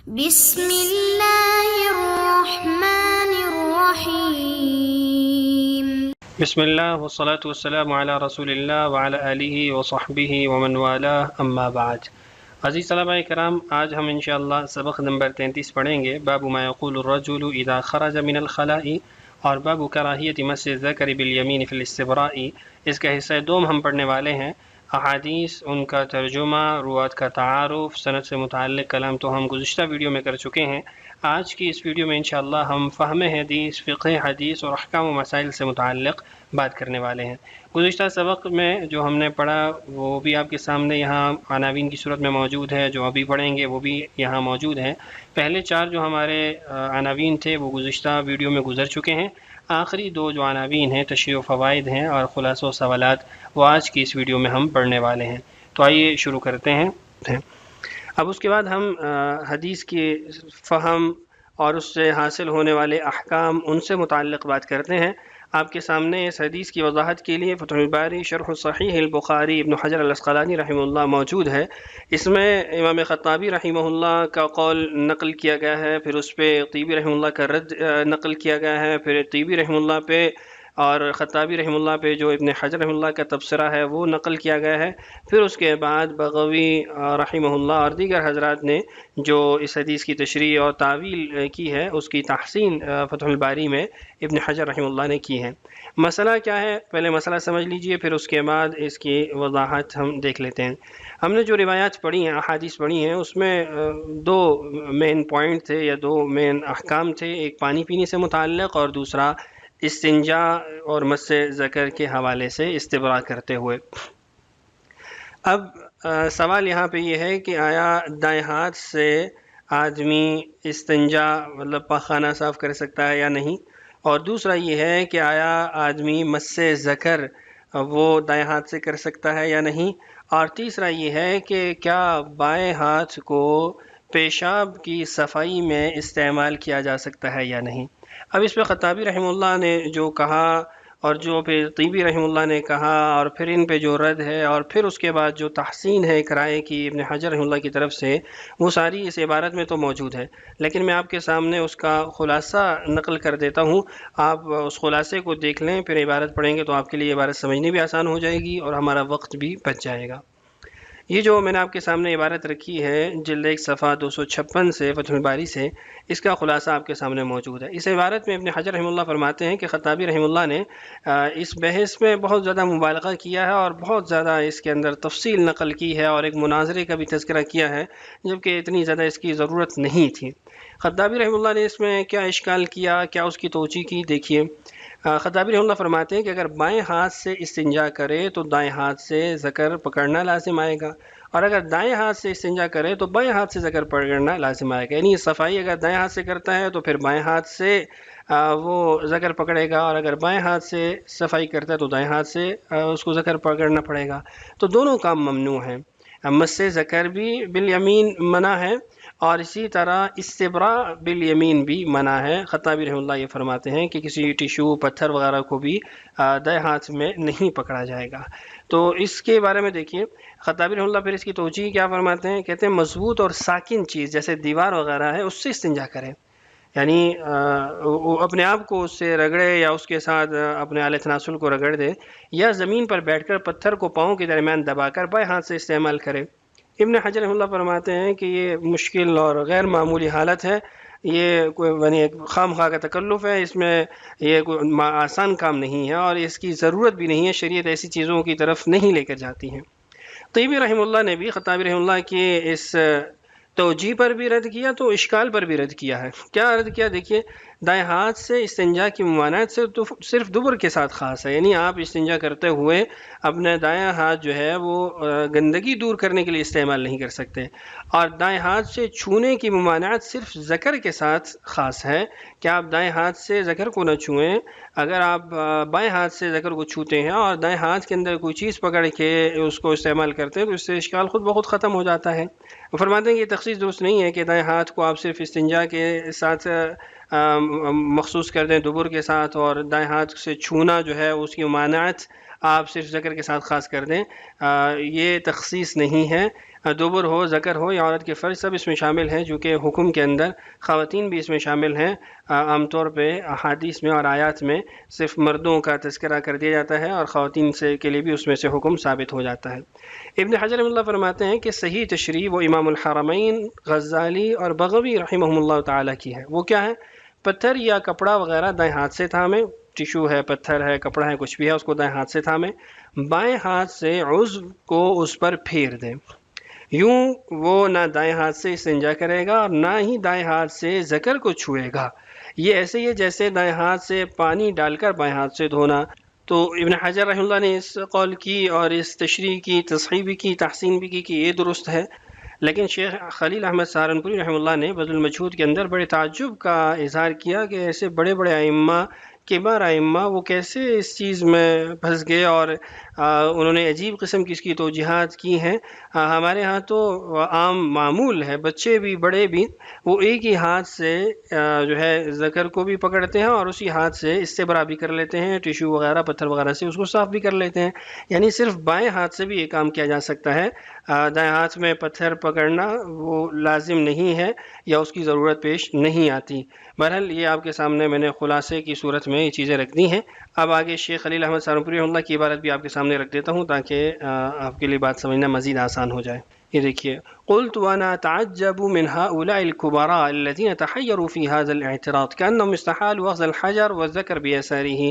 بسم اللہ الرحمن الرحیم۔ بسم اللہ والصلاة والسلام علی رسول اللہ وعلی آلہ وصحبہ ومن والاه اما بعد۔ عزیز طلبہ کرام، آج ہم انشاءاللہ سبق نمبر 33 پڑھیں گے، باب ما یقول الرجل اذا خرج من الخلاء، اور باب کراہیت مس الذکر بالیمین فی الاستبراء۔ اس کا حصہ دوم ہم پڑھنے والے ہیں۔ احادیث، ان کا ترجمہ، روات کا تعارف، سند سے متعلق کلام تو ہم گزشتہ ویڈیو میں کر چکے ہیں۔ آج کی اس ویڈیو میں انشاءاللہ ہم فہم حدیث، فقہ حدیث اور احکام و مسائل سے متعلق بات کرنے والے ہیں۔ گزشتہ سبق میں جو ہم نے پڑھا وہ بھی آپ کے سامنے یہاں عناوین کی صورت میں موجود ہے، جو ابھی پڑھیں گے وہ بھی یہاں موجود ہیں۔ پہلے 4 جو ہمارے عناوین تھے وہ گزشتہ ویڈیو میں گزر چکے ہیں۔ آخری 2 جو عناوین ہیں، تشریح و فوائد ہیں اور خلاصہ و سوالات، وہ آج کی اس ویڈیو میں ہم پڑھنے والے ہیں۔ تو آئیے شروع کرتے ہیں۔ اب اس کے بعد ہم حدیث کے فہم اور اس سے حاصل ہونے والے احکام، ان سے متعلق بات کرتے ہیں۔ آپ کے سامنے اس حدیث کی وضاحت کے لیے فتح الباری شرح صحیح البخاری ابن حجر العسقلانی رحمہ اللہ موجود ہے۔ اس میں امام خطابی رحمہ اللہ کا قول نقل کیا گیا ہے، پھر اس پہ طیبی رحمہ اللہ کا رد نقل کیا گیا ہے، پھر طیبی رحمہ اللہ پہ اور خطابی رحمہ اللہ پہ جو ابن حجر رحمہ اللہ کا تبصرہ ہے وہ نقل کیا گیا ہے۔ پھر اس کے بعد بغوی رحمہ اللہ اور دیگر حضرات نے جو اس حدیث کی تشریح اور تعویل کی ہے، اس کی تحسین فتح الباری میں ابن حجر رحمہ اللہ نے کی ہے۔ مسئلہ کیا ہے، پہلے مسئلہ سمجھ لیجئے، پھر اس کے بعد اس کی وضاحت ہم دیکھ لیتے ہیں۔ ہم نے جو روایات پڑھی ہیں، احادیث پڑھی ہیں، اس میں 2 مین پوائنٹ تھے یا 2 مین احکام تھے، ایک پانی پینے سے متعلق اور دوسرا استنجا اور مس ذکر کے حوالے سے استبراء کرتے ہوئے۔ اب سوال یہاں پہ یہ ہے کہ آیا دائیں ہاتھ سے آدمی استنجا مطلب پاخانہ صاف کر سکتا ہے یا نہیں، اور دوسرا یہ ہے کہ آیا آدمی مس ذکر وہ دائیں ہاتھ سے کر سکتا ہے یا نہیں، اور تیسرا یہ ہے کہ کیا بائیں ہاتھ کو پیشاب کی صفائی میں استعمال کیا جا سکتا ہے یا نہیں۔ اب اس پہ خطابی رحمہ اللہ نے جو کہا اور جو پھر طیبی رحمہ اللہ نے کہا اور پھر ان پہ جو رد ہے اور پھر اس کے بعد جو تحسین ہے کرائے کی ابن حجر رحمہ اللہ کی طرف سے، وہ ساری اس عبارت میں تو موجود ہے، لیکن میں آپ کے سامنے اس کا خلاصہ نقل کر دیتا ہوں۔ آپ اس خلاصے کو دیکھ لیں، پھر عبارت پڑھیں گے تو آپ کے لیے عبارت سمجھنی بھی آسان ہو جائے گی اور ہمارا وقت بھی بچ جائے گا۔ یہ جو میں نے آپ کے سامنے عبارت رکھی ہے جلد 1 صفحہ 256 سے فتح الباری سے، اس کا خلاصہ آپ کے سامنے موجود ہے۔ اس عبارت میں ابن حجر رحمہ اللہ فرماتے ہیں کہ خطابی رحمہ اللہ نے اس بحث میں بہت زیادہ مبالغہ کیا ہے اور بہت زیادہ اس کے اندر تفصیل نقل کی ہے اور ایک مناظرے کا بھی تذکرہ کیا ہے، جبکہ اتنی زیادہ اس کی ضرورت نہیں تھی۔ خطابی رحمہ اللہ نے اس میں کیا اشکال کیا، کیا اس کی توجیہ کی، دیکھیے۔ خطابی رحمہ اللہ فرماتے ہیں کہ اگر بائیں ہاتھ سے استنجا کرے تو دائیں ہاتھ سے ذکر پکڑنا لازم آئے گا، اور اگر دائیں ہاتھ سے استنجا کرے تو بائیں ہاتھ سے ذکر پکڑنا لازم آئے گا۔ یعنی صفائی اگر دائیں ہاتھ سے کرتا ہے تو پھر بائیں ہاتھ سے وہ ذکر پکڑے گا، اور اگر بائیں ہاتھ سے صفائی کرتا ہے تو دائیں ہاتھ سے اس کو ذکر پکڑنا پڑے گا۔ تو دونوں کام ممنوع ہیں، مس ذکر بھی بالیمین منع ہے اور اسی طرح استبراء بالیمین بھی منع ہے۔ خطابی رحمہ اللہ یہ فرماتے ہیں کہ کسی ٹیشو، پتھر وغیرہ کو بھی دائیں ہاتھ میں نہیں پکڑا جائے گا۔ تو اس کے بارے میں دیکھیے خطابی رحمہ اللہ پھر اس کی توجیہ کیا فرماتے ہیں، کہتے ہیں مضبوط اور ساکن چیز جیسے دیوار وغیرہ ہے اس سے استنجا کریں، یعنی وہ اپنے آپ کو اس سے رگڑے یا اس کے ساتھ اپنے آلہ تناسل کو رگڑ دے، یا زمین پر بیٹھ کر پتھر کو پاؤں کے درمیان دبا کر بائیں ہاتھ سے استعمال کرے۔ ابن حجر رحمہ اللہ فرماتے ہیں کہ یہ مشکل اور غیر معمولی حالت ہے، یہ کوئی یعنی خام خواہ کا تکلف ہے، اس میں یہ کوئی آسان کام نہیں ہے اور اس کی ضرورت بھی نہیں ہے، شریعت ایسی چیزوں کی طرف نہیں لے کر جاتی ہے۔ طیبی رحمہ اللہ نے بھی خطابی رحمہ اللہ کی اس توجیہ پر بھی رد کیا تو اشکال پر بھی رد کیا ہے۔ کیا رد کیا، دیکھیے، دائیں ہاتھ سے استنجا کی ممانعت سے تو صرف دبر کے ساتھ خاص ہے، یعنی آپ استنجا کرتے ہوئے اپنے دائیں ہاتھ جو ہے وہ گندگی دور کرنے کے لیے استعمال نہیں کر سکتے، اور دائیں ہاتھ سے چھونے کی ممانعت صرف ذکر کے ساتھ خاص ہے کہ آپ دائیں ہاتھ سے ذکر کو نہ چھوئیں۔ اگر آپ بائیں ہاتھ سے ذکر کو چھوتے ہیں اور دائیں ہاتھ کے اندر کوئی چیز پکڑ کے اس کو استعمال کرتے ہیں تو اس سے اشکال خود بخود ختم ہو جاتا ہے۔ وہ فرماتے ہیں کہ یہ تخصیص درست نہیں ہے کہ دائیں ہاتھ کو آپ صرف استنجا کے ساتھ مخصوص کر دیں، دبر کے ساتھ، اور دائیں ہاتھ سے چھونا جو ہے اس کی ممانعت آپ صرف ذکر کے ساتھ خاص کر دیں، یہ تخصیص نہیں ہے۔ دوبر ہو، ذکر ہو یا عورت کے فرج، سب اس میں شامل ہیں، جو کہ حکم کے اندر خواتین بھی اس میں شامل ہیں۔ عام طور پہ احادیث میں اور آیات میں صرف مردوں کا تذکرہ کر دیا جاتا ہے اور خواتین سے کے لیے بھی اس میں سے حکم ثابت ہو جاتا ہے۔ ابن حجر رحمہ اللہ فرماتے ہیں کہ صحیح تشریح وہ امام الحرمین غزالی اور بغوی رحمہم اللہ تعالیٰ کی ہے۔ وہ کیا ہے؟ پتھر یا کپڑا وغیرہ دائیں ہاتھ سے تھامے، ٹیشو ہے، پتھر ہے، کپڑا ہے، کچھ بھی ہے، اس کو دائیں ہاتھ سے تھامے، بائیں ہاتھ سے عضو کو اس پر پھیر دیں۔ یوں وہ نہ دائیں ہاتھ سے استنجا کرے گا اور نہ ہی دائیں ہاتھ سے ذکر کو چھوئے گا۔ یہ ایسے ہی ہے جیسے دائیں ہاتھ سے پانی ڈال کر بائیں ہاتھ سے دھونا۔ تو ابن حجر رحمہ اللہ نے اس قول کی اور اس تشریح کی تصحیح بھی کی، تحسین بھی کی کہ یہ درست ہے، لیکن شیخ خلیل احمد سہارنپوری رحمہ اللہ نے بذل المجہود کے اندر بڑے تعجب کا اظہار کیا کہ ایسے بڑے بڑے ائمہ، کبار ائمہ، وہ کیسے اس چیز میں پھنس گئے اور انہوں نے عجیب قسم کی اس کی توجیحات کی ہیں۔ ہمارے ہاں تو عام معمول ہے، بچے بھی بڑے بھی وہ ایک ہی ہاتھ سے جو ہے ذکر کو بھی پکڑتے ہیں اور اسی ہاتھ سے استبرا بھی کر لیتے ہیں، ٹیشو وغیرہ پتھر وغیرہ سے اس کو صاف بھی کر لیتے ہیں۔ یعنی صرف بائیں ہاتھ سے بھی یہ کام کیا جا سکتا ہے، دائیں ہاتھ میں پتھر پکڑنا وہ لازم نہیں ہے یا اس کی ضرورت پیش نہیں آتی۔ بہرحال یہ آپ کے سامنے میں نے خلاصے کی صورت میں یہ چیزیں رکھ دی ہیں۔ اب آگے شیخ خلیل احمد سہارنپوری رحمہ اللہ کی عبارت بھی آپ کے سامنے رکھ دیتا ہوں تاکہ آپ کے لیے بات سمجھنا مزید آسان ہو جائے۔ یہ دیکھیے، قلت وانا اتعجب من هؤلاء الكبراء الذين تحيروا في هذا الاعتراض كانهم استحالوا اخذ الحجر والذكر بيساره۔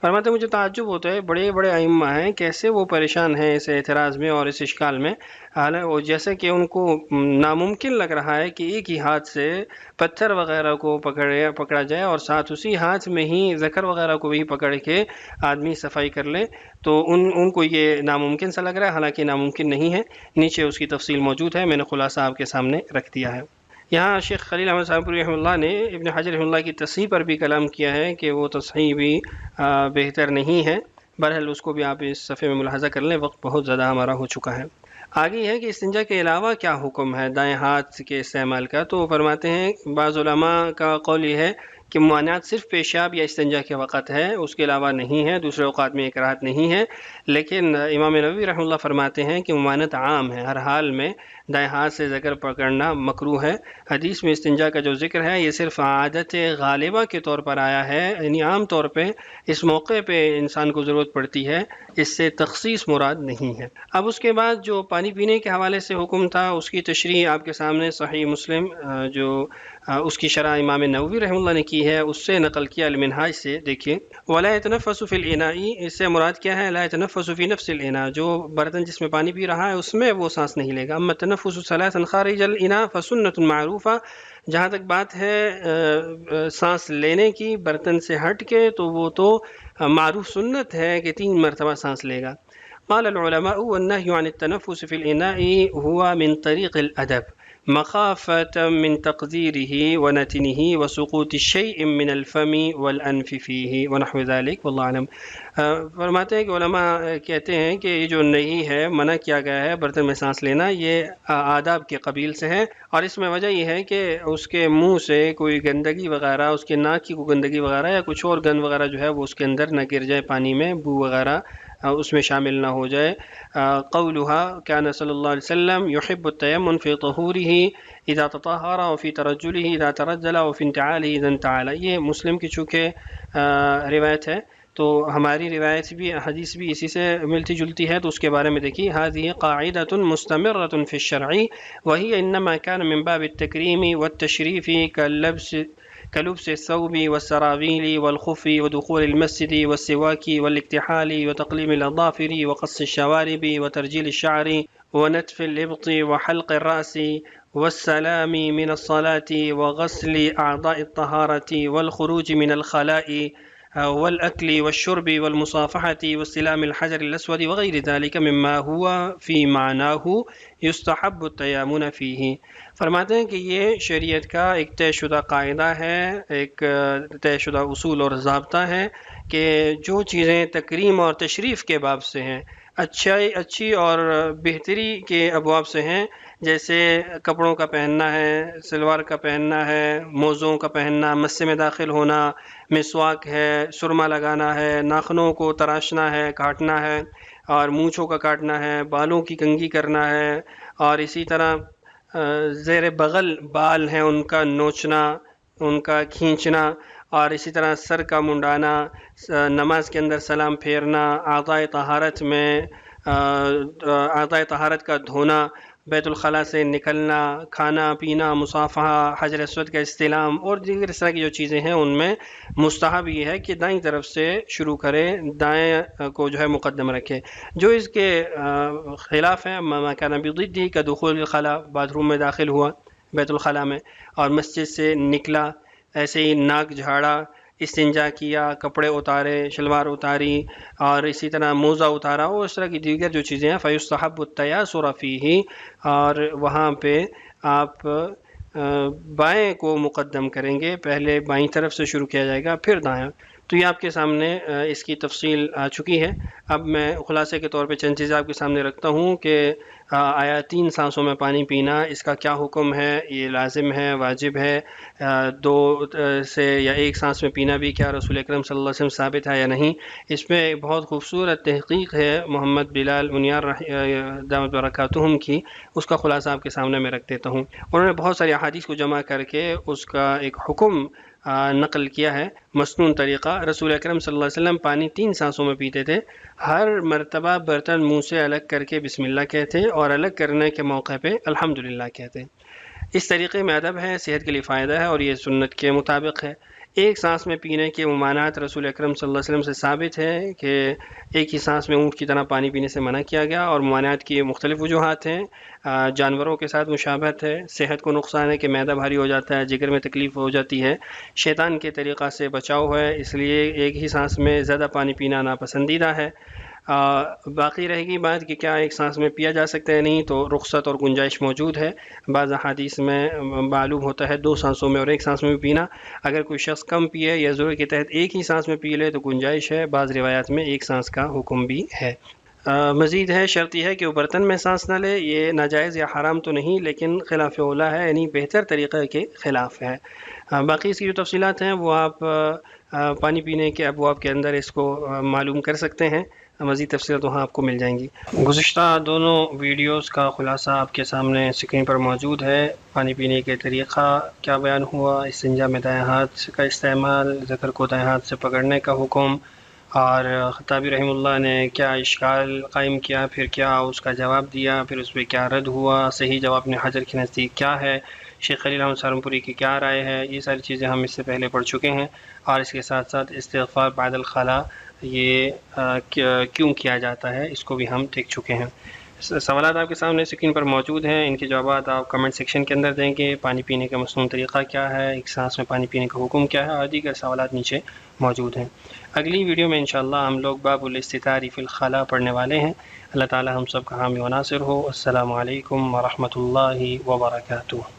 فرماتے ہیں مجھے تعجب ہوتا ہے، بڑے بڑے ائمہ ہیں، کیسے وہ پریشان ہیں اس اعتراض میں اور اس اشکال میں، جیسے کہ ان کو ناممکن لگ رہا ہے کہ ایک ہی ہاتھ سے پتھر وغیرہ کو پکڑا جائے اور ساتھ اسی ہاتھ میں ہی ذکر وغیرہ کو بھی پکڑ کے آدمی صفائی کر لے، تو ان کو یہ ناممکن سا لگ رہا ہے، حالانکہ ناممکن نہیں ہے۔ نیچے اس کی تفصیل موجود ہے، میں نے خلاصہ آپ کے سامنے رکھ دیا ہے۔ یہاں شیخ خلیل احمد سہارنپوری رحمہ اللہ نے ابن حجر رحمہ اللہ کی تصحیح پر بھی کلام کیا ہے کہ وہ تصحیح بھی بہتر نہیں ہے۔ بہرحال اس کو بھی آپ اس صفحے میں ملاحظہ کر لیں، وقت بہت زیادہ ہمارا ہو چکا ہے۔ آگے ہے کہ استنجا کے علاوہ کیا حکم ہے دائیں ہاتھ کے استعمال کا، تو فرماتے ہیں بعض علماء کا قول یہ ہے کہ ممانعت صرف پیشاب یا استنجا کے وقت ہے، اس کے علاوہ نہیں ہے، دوسرے اوقات میں کراہت نہیں ہے۔ لیکن امام نووی رحمہ اللہ فرماتے ہیں کہ ممانعت عام ہے، ہر حال میں دائیں ہاتھ سے ذکر پکڑنا مکروہ ہے۔ حدیث میں استنجا کا جو ذکر ہے یہ صرف عادت غالبہ کے طور پر آیا ہے، یعنی عام طور پہ اس موقع پہ انسان کو ضرورت پڑتی ہے، اس سے تخصیص مراد نہیں ہے۔ اب اس کے بعد جو پانی پینے کے حوالے سے حکم تھا اس کی تشریح آپ کے سامنے صحیح مسلم جو اس کی شرح امام نووی رحمہ اللہ نے کی ہے اس سے نقل کیا المنہاج سے۔ دیکھیے، ولا يتنفس في الاناء، اس سے مراد کیا ہے؟ لا يتنفس في نفس الاناء، جو برتن جس میں پانی پی رہا ہے اس میں وہ سانس نہیں لے گا۔ اما التنفس ثلاثا خارج الاناء فسنة معروفہ، جہاں تک بات ہے سانس لینے کی برتن سے ہٹ کے تو وہ تو معروف سنت ہے کہ 3 مرتبہ سانس لے گا۔ قال العلماء والنهي عن التنفس في الاناء هو من طریق الادب مخافة من تقديره ونتنه وسقوط شيء من الفم والأنف فيه ونحو ذلك والله أعلم۔ فرماتے ہیں کہ علماء کہتے ہیں کہ یہ جو نہیں ہے، منع کیا گیا ہے برتن میں سانس لینا، یہ آداب کے قبیل سے ہے، اور اس میں وجہ یہ ہے کہ اس کے منہ سے کوئی گندگی وغیرہ، اس کے ناک کی کوئی گندگی وغیرہ یا کچھ اور گند وغیرہ جو ہے وہ اس کے اندر نہ گر جائے، پانی میں بو وغیرہ اس میں شامل نہ ہو جائے۔ قولها كان صلی اللہ علیہ وسلم يحب التيمم في طهوره اذا تطهر وفي ترجله اذا ترجل وفي انتعاله اذا انتعل، یہ مسلم کی چونکہ روایت ہے، تو ہماری روایت بھی حدیث بھی اسی سے ملتی جلتی ہے، تو اس کے بارے میں دیکھیے، هذه قاعدة مستمرة في الشرع وهي انما كان من باب التكريم والتشريف كلبس الثوب والسراويل والخف ودخول المسجد والسواك والاكتحال وتقليم الأظافر وقص الشوارب وترجيل الشعر ونتف الإبط وحلق الرأس والسلام من الصلاة وغسل أعضاء الطهارة والخروج من الخلاء والأكل والشرب والمصافحة واستلام الحجر الأسود وغير ذلك مما هو في معناه يستحب التيامن فيه۔ فرماتے ہیں کہ یہ شریعت کا ایک طے شدہ قاعدہ ہے، ایک طے شدہ اصول اور ضابطہ ہے کہ جو چیزیں تکریم اور تشریف کے باب سے ہیں، اچھی اور بہتری کے ابواب سے ہیں، جیسے کپڑوں کا پہننا ہے، سلوار کا پہننا ہے، موزوں کا پہننا، مسے میں داخل ہونا، مسواک ہے، سرما لگانا ہے، ناخنوں کو تراشنا ہے، کاٹنا ہے، اور مونچھوں کا کاٹنا ہے، بالوں کی کنگھی کرنا ہے، اور اسی طرح زیر بغل بال ہیں ان کا نوچنا، ان کا کھینچنا، اور اسی طرح سر کا منڈانا، نماز کے اندر سلام پھیرنا، اعضائے طہارت میں اعضائے طہارت کا دھونا، بیت الخلاء سے نکلنا، کھانا پینا، مصافحہ، حجر اسود کا استلام اور دیگر اس طرح کی جو چیزیں ہیں ان میں مستحب یہ ہے کہ دائیں طرف سے شروع کرے، دائیں کو جو ہے مقدم رکھے۔ جو اس کے خلاف ہیں، ما کان بضدہ کا دخول الخلاء، باتھ روم میں داخل ہوا بیت الخلاء میں اور مسجد سے نکلا، ایسے ہی ناک جھاڑا، استنجا کیا، کپڑے اتارے، شلوار اتاری، اور اسی طرح موزہ اتارا، اور اس طرح کی دیگر جو چیزیں ہیں فیستحب التیاسر فیہ، اور وہاں پہ آپ بائیں کو مقدم کریں گے، پہلے بائیں طرف سے شروع کیا جائے گا پھر دائیں۔ تو یہ آپ کے سامنے اس کی تفصیل آ چکی ہے۔ اب میں خلاصے کے طور پہ چند چیزیں آپ کے سامنے رکھتا ہوں کہ آیا 3 سانسوں میں پانی پینا اس کا کیا حکم ہے، یہ لازم ہے، واجب ہے، 2 سے یا 1 سانس میں پینا بھی کیا رسول اکرم صلی اللہ علیہ وسلم ثابت ہے یا نہیں۔ اس میں ایک بہت خوبصورت تحقیق ہے محمد بلال منیار دامت برکاتہم کی، اس کا خلاصہ آپ کے سامنے میں رکھ دیتا ہوں۔ انہوں نے بہت ساری احادیث کو جمع کر کے اس کا ایک حکم نقل کیا ہے، مسنون طریقہ۔ رسول اکرم صلی اللہ علیہ وسلم پانی 3 سانسوں میں پیتے تھے، ہر مرتبہ برتن منہ سے الگ کر کے بسم اللہ کہتے اور الگ کرنے کے موقع پہ الحمدللہ کہتے۔ اس طریقے میں ادب ہے، صحت کے لیے فائدہ ہے اور یہ سنت کے مطابق ہے۔ 1 سانس میں پینے کے ممانعت رسول اکرم صلی اللہ علیہ وسلم سے ثابت ہے کہ ایک ہی سانس میں اونٹ کی طرح پانی پینے سے منع کیا گیا، اور ممانعت کی مختلف وجوہات ہیں۔ جانوروں کے ساتھ مشابہت ہے، صحت کو نقصان ہے کہ معدہ بھاری ہو جاتا ہے، جگر میں تکلیف ہو جاتی ہے، شیطان کے طریقہ سے بچاؤ ہے، اس لیے ایک ہی سانس میں زیادہ پانی پینا ناپسندیدہ ہے۔ باقی رہے گی بات کہ کیا 1 سانس میں پیا جا سکتا ہے، نہیں تو رخصت اور گنجائش موجود ہے۔ بعض احادیث میں معلوم ہوتا ہے 2 سانسوں میں اور 1 سانس میں بھی پینا۔ اگر کوئی شخص کم پیے یا ضرورت کے تحت ایک ہی سانس میں پی لے تو گنجائش ہے، بعض روایات میں 1 سانس کا حکم بھی ہے۔ مزید ہے، شرط یہ ہے کہ وہ برتن میں سانس نہ لے، یہ ناجائز یا حرام تو نہیں لیکن خلاف اولا ہے، یعنی بہتر طریقے کے خلاف ہے۔ باقی اس کی جو تفصیلات ہیں وہ آپ پانی پینے کے ابواب کے اندر اس کو معلوم کر سکتے ہیں، مزید تفصیلات وہاں آپ کو مل جائیں گی۔ گزشتہ دونوں ویڈیوز کا خلاصہ آپ کے سامنے اسکرین پر موجود ہے۔ پانی پینے کے طریقہ کیا بیان ہوا، استنجا میں دائیں ہاتھ کا استعمال، ذکر کو دائیں ہاتھ سے پکڑنے کا حکم، اور خطابی رحمہ اللہ نے کیا اشکال قائم کیا، پھر کیا اس کا جواب دیا، پھر اس پہ کیا رد ہوا، صحیح جواب ابن حجر کے نزدیک کیا ہے، شیخ خلیل احمد سہارنپوری کی کیا رائے ہے، یہ ساری چیزیں ہم اس سے پہلے پڑھ چکے ہیں۔ اور اس کے ساتھ ساتھ استغفار بعد الخلاء یہ کیوں کیا جاتا ہے اس کو بھی ہم دیکھ چکے ہیں۔ سوالات آپ کے سامنے اسکرین پر موجود ہیں، ان کے جوابات آپ کمنٹ سیکشن کے اندر دیں گے۔ پانی پینے کا مسنون طریقہ کیا ہے، 1 سانس میں پانی پینے کا حکم کیا ہے، اور دیگر سوالات نیچے موجود ہیں۔ اگلی ویڈیو میں انشاءاللہ ہم لوگ باب الاستتار فی الخلاء پڑھنے والے ہیں۔ اللہ تعالی ہم سب کا حامی و ناصر ہو۔ السلام علیکم ورحمۃ اللہ وبرکاتہ۔